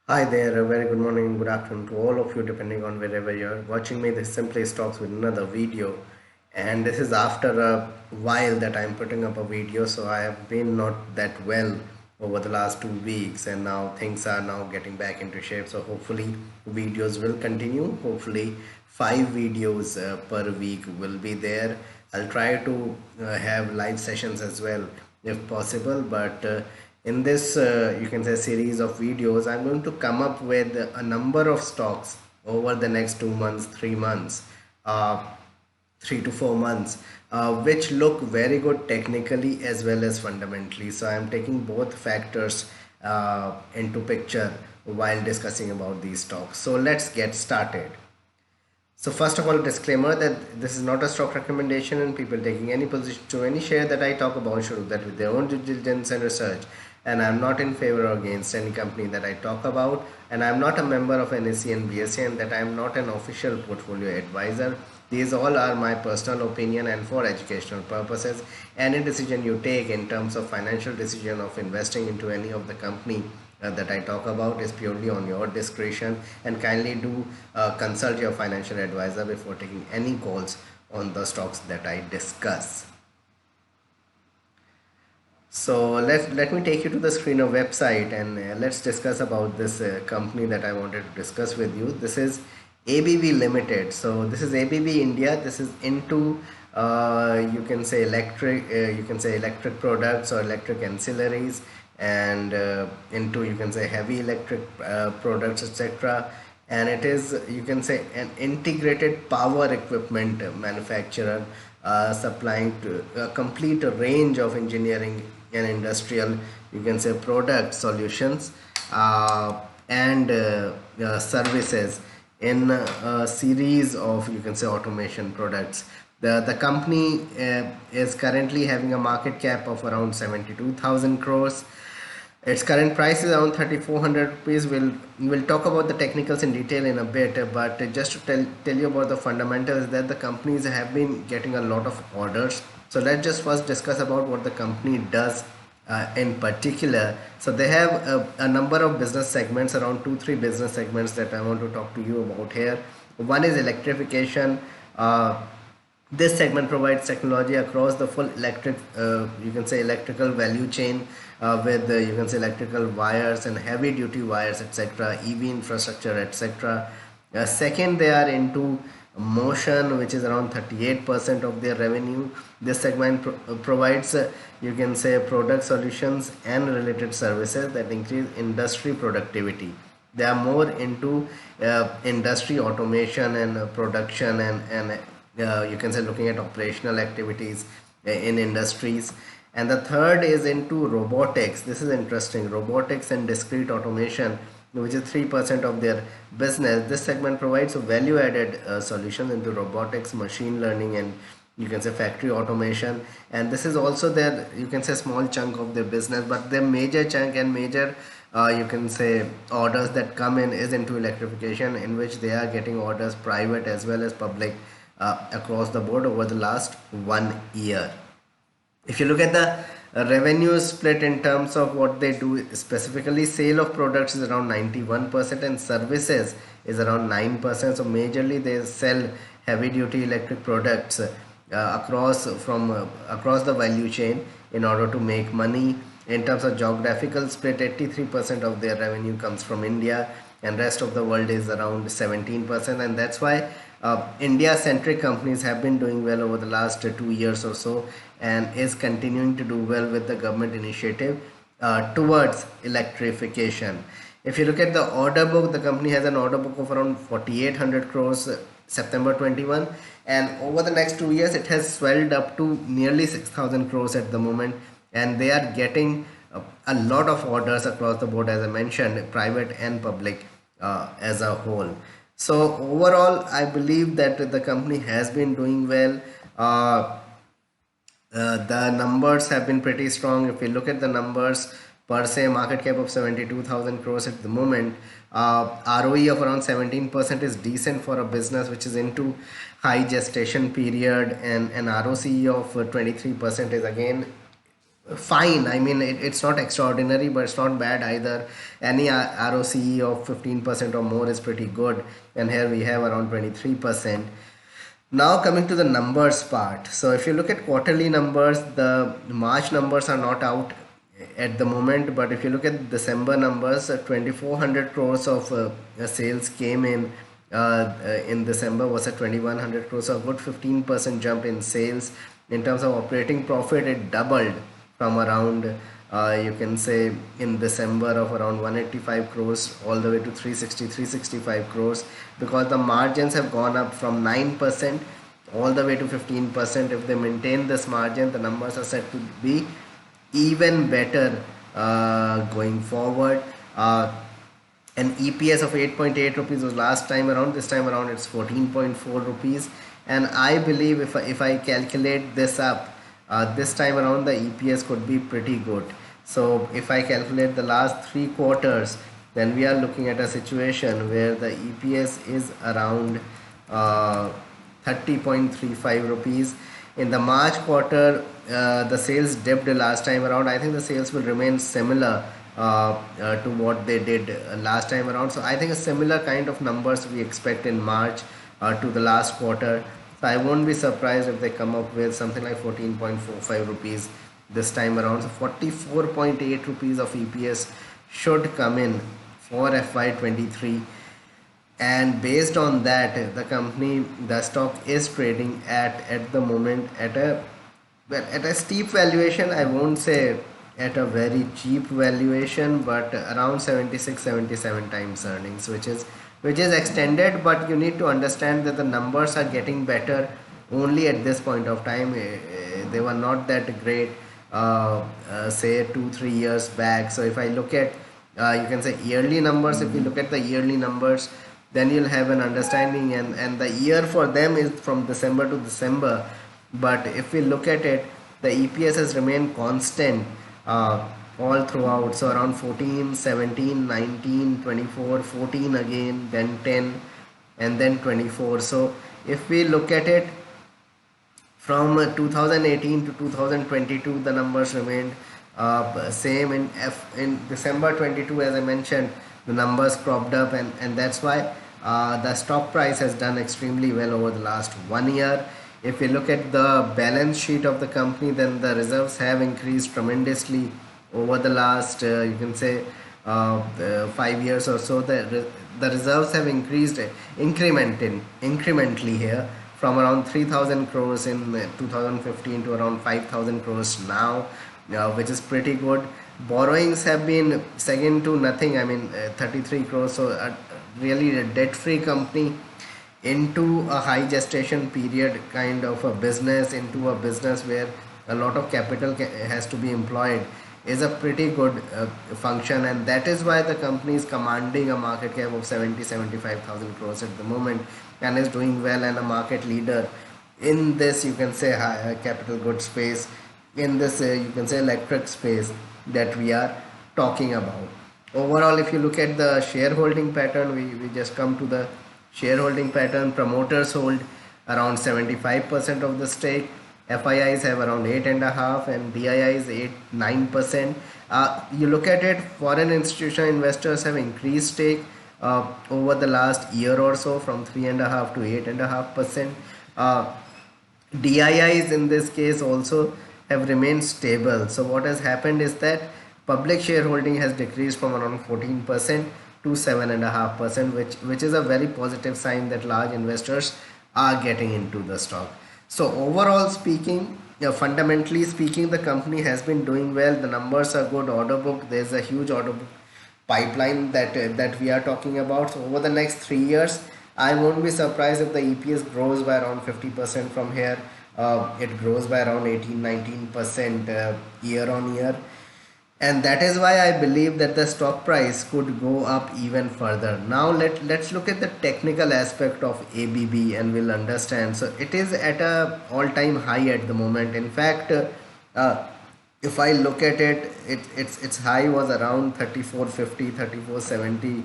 Hi there, a very good morning, good afternoon to all of you, depending on wherever you're watching me. This simply talks with another video, and this is after a while that I'm putting up a video. So I have been not that well over the last 2 weeks, and now things are now getting back into shape. So hopefully, videos will continue. Hopefully, 5 videos per week will be there. I'll try to have live sessions as well if possible, but in this you can say series of videos, I'm going to come up with a number of stocks over the next 2 months, 3 months, uh, 3 to 4 months, which look very good technically as well as fundamentally. So I'm taking both factors into picture while discussing about these stocks. So let's get started. So first of all, disclaimer that this is not a stock recommendation, and people taking any position to any share that I talk about should do that with their own due diligence and research. And I'm not in favor or against any company that I talk about, and I'm not a member of NSE and BSE, and that I'm not an official portfolio advisor. These all are my personal opinion and for educational purposes. Any decision you take in terms of financial decision of investing into any of the company that I talk about is purely on your discretion, and kindly do consult your financial advisor before taking any calls on the stocks that I discuss. So let me take you to the screen of website, and let's discuss about this company that I wanted to discuss with you. This is ABB Limited. So this is ABB India. This is into you can say electric products or electric ancillaries, and into you can say heavy electric products, etc. And it is, you can say, an integrated power equipment manufacturer, supplying to a complete range of engineering and industrial, you can say, product solutions and services in a series of, you can say, automation products. The company is currently having a market cap of around 72,000 crores. Its current price is around 3,400 rupees. We'll talk about the technicals in detail in a bit, but just to tell you about the fundamentals, that the companies have been getting a lot of orders. So let's just first discuss about what the company does in particular. So they have a number of business segments, around 2 3 business segments that I want to talk to you about here. One is electrification. This segment provides technology across the full electric, you can say, electrical value chain, with you can say electrical wires and heavy duty wires, etc., EV infrastructure, etc. Second, they are into motion, which is around 38% of their revenue. This segment provides you can say product solutions and related services that increase industry productivity. They are more into industry automation and production, and you can say looking at operational activities in industries. And the third is into robotics. This is interesting, robotics and discrete automation, which is 3% of their business. This segment provides value added solutions into robotics, machine learning, and you can say factory automation. And this is also their, you can say, small chunk of their business, but their major chunk and major you can say orders that come in is into electrification, in which they are getting orders, private as well as public, across the board over the last 1 year. If you look at the revenue split in terms of what they do, specifically sale of products is around 91% and services is around 9%. So majorly they sell heavy duty electric products across the value chain in order to make money. In terms of geographical split, 83% of their revenue comes from India, and rest of the world is around 17%. And that's why India centric companies have been doing well over the last 2 years or so, and is continuing to do well with the government initiative towards electrification. If you look at the order book, the company has an order book of around 4,800 crores September 21, and over the next 2 years it has swelled up to nearly 6,000 crores at the moment, and they are getting a lot of orders across the board, as I mentioned, private and public as a whole. So overall, I believe that the company has been doing well. The numbers have been pretty strong. If we look at the numbers per se, market cap of 72,000 crores at the moment, ROE of around 17% is decent for a business which is into high gestation period, and an ROCE of 23% is again fine. I mean, it's not extraordinary, but it's not bad either. Any ROCE of 15% or more is pretty good, and here we have around 23%. Now coming to the numbers part. So if you look at quarterly numbers, the March numbers are not out at the moment, but if you look at December numbers, 2400 crores of sales came in December was at 2100 crores, so a good 15% jump in sales. In terms of operating profit, it doubled from around you can say in December of around 185 crores all the way to 365 crores, because the margins have gone up from 9% all the way to 15%. If they maintain this margin, the numbers are set to be even better going forward. An EPS of 8.8 rupees was last time around. This time around it's 14.4 rupees, and I believe if I calculate this up, this time around the EPS could be pretty good. So if I calculate the last 3 quarters, then we are looking at a situation where the EPS is around 30.35 rupees. In the March quarter, the sales dipped last time around. I think the sales will remain similar to what they did last time around. So I think a similar kind of numbers we expect in March to the last quarter. So I won't be surprised if they come up with something like 14.45 rupees this time around. So 44.8 rupees of EPS should come in for FY23, and based on that, the stock is trading at the moment at a, well, at a steep valuation. I won't say at a very cheap valuation, but around 76 77 times earnings, which is extended. But you need to understand that the numbers are getting better only at this point of time. They were not that great say 2 3 years back. So if I look at you can say yearly numbers, if you look at the yearly numbers, then you'll have an understanding, and the year for them is from December to December. But if we look at it, the EPS has remained constant all throughout. So around 14 17 19 24 14 again, then 10, and then 24. So if we look at it from 2018 to 2022, the numbers remained same. In December 22, as I mentioned, the numbers cropped up, and that's why the stock price has done extremely well over the last 1 year. If we look at the balance sheet of the company, then the reserves have increased tremendously over the last you can say 5 years or so. The reserves have increased incrementally here from around 3000 crores in 2015 to around 5000 crores now, which is pretty good. Borrowings have been second to nothing. I mean, 33 crores. So really a debt free company into a high gestation period kind of a business, into a business where a lot of capital has to be employed, is a pretty good function. And that is why the company is commanding a market cap of 75,000 crores at the moment, and is doing well, and a market leader in this you can say high capital good space, in this you can say electric space that we are talking about. Overall, if you look at the shareholding pattern, we just come to the shareholding pattern. Promoters hold around 75% of the stake. FIIs have around 8.5%, and DIIs 8-9%. You look at it, foreign institutional investors have increased stake over the last year or so from 3.5 to 8.5%. DIIs in this case also have remained stable. So what has happened is that public shareholding has decreased from around 14% to 7.5%, which is a very positive sign that large investors are getting into the stock. So overall speaking, fundamentally speaking, the company has been doing well. The numbers are good. Order book, there's a huge order book pipeline that we are talking about. So over the next 3 years, I won't be surprised if the EPS grows by around 50% from here. It grows by around 18-19% year on year, and that is why I believe that the stock price could go up even further. Now let's look at the technical aspect of ABB, and we'll understand. So it is at a all-time high at the moment. In fact, if I look at it, its high was around 3450, 3470,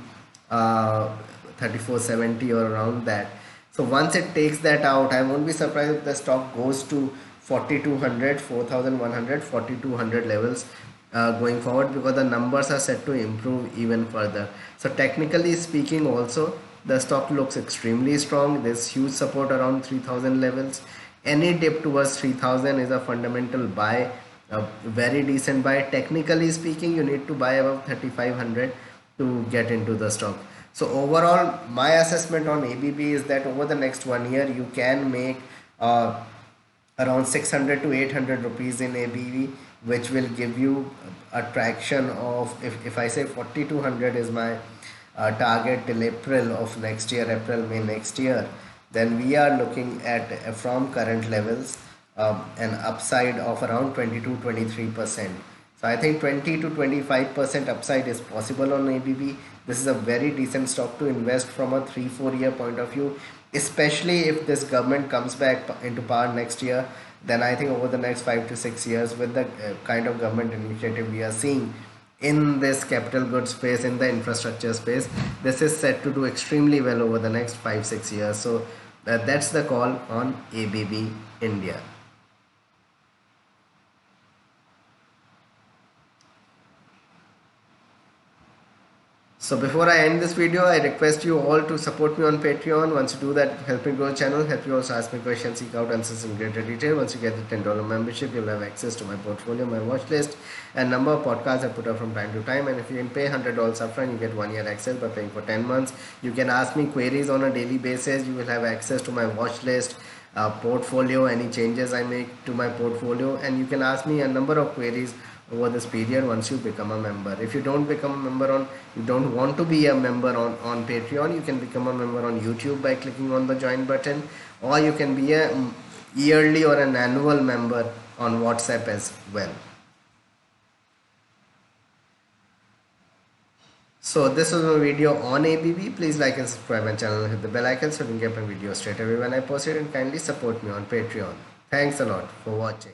3470 or around that. So once it takes that out, I won't be surprised if the stock goes to 4200, 4100, 4200 levels going forward, because the numbers are set to improve even further. So technically speaking also, the stock looks extremely strong. There's huge support around 3000 levels. Any dip towards 3000 is a fundamental buy, a very decent buy. Technically speaking, you need to buy above 3500 to get into the stock. So overall, my assessment on ABB is that over the next 1 year, you can make around 600 to 800 rupees in ABV, which will give you a traction of, if I say 4200 is my target till April of next year, April, May next year, then we are looking at from current levels an upside of around 20 to 23%. So I think 20 to 25% upside is possible on ABB. This is a very decent stock to invest from a 3-4 year point of view, especially if this government comes back into power next year. Then I think over the next 5 to 6 years, with the kind of government initiative we are seeing in this capital goods space, in the infrastructure space, this is set to do extremely well over the next 5-6 years. So that's the call on ABB India. So before I end this video, I request you all to support me on Patreon. Once you do that, help me grow the channel, help you also ask me questions, seek out answers in greater detail. Once you get the $10 membership, you'll have access to my portfolio, my watch list, and number of podcasts I put up from time to time. And if you can pay $100 upfront, you get 1 year access by paying for 10 months. You can ask me queries on a daily basis. You will have access to my watch list, portfolio, any changes I make to my portfolio, and you can ask me a number of queries over this period once you become a member. If you don't become a member on, you don't want to be a member on Patreon, you can become a member on YouTube by clicking on the join button, or you can be a yearly or an annual member on WhatsApp as well. So this was my video on ABB. Please like and subscribe my channel and hit the bell icon so you can get my videos straight away when I post it, and kindly support me on Patreon. Thanks a lot for watching.